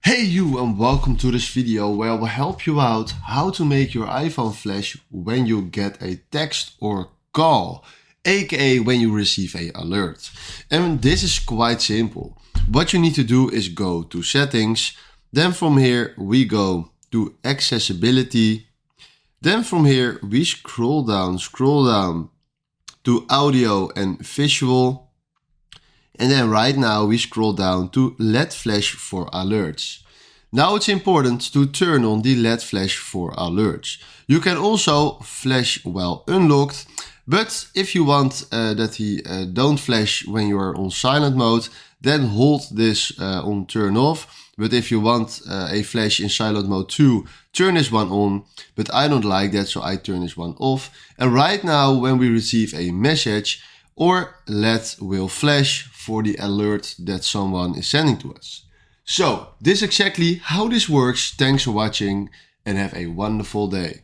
Hey you, and welcome to this video where I will help you out how to make your iPhone flash when you get a text or call, aka when you receive an alert. And this is quite simple. What you need to do is go to settings, then from here we go to accessibility, then from here we scroll down to audio and visual. And then right now we scroll down to LED flash for alerts. Now it's important to turn on the LED flash for alerts. You can also flash while unlocked, but if you want that he don't flash when you are on silent mode, then hold this on turn off. But if you want a flash in silent mode too, turn this one on. But I don't like that, so I turn this one off. And right now when we receive a message, or LED will flash for the alert that someone is sending to us. So this is exactly how this works. Thanks for watching and have a wonderful day.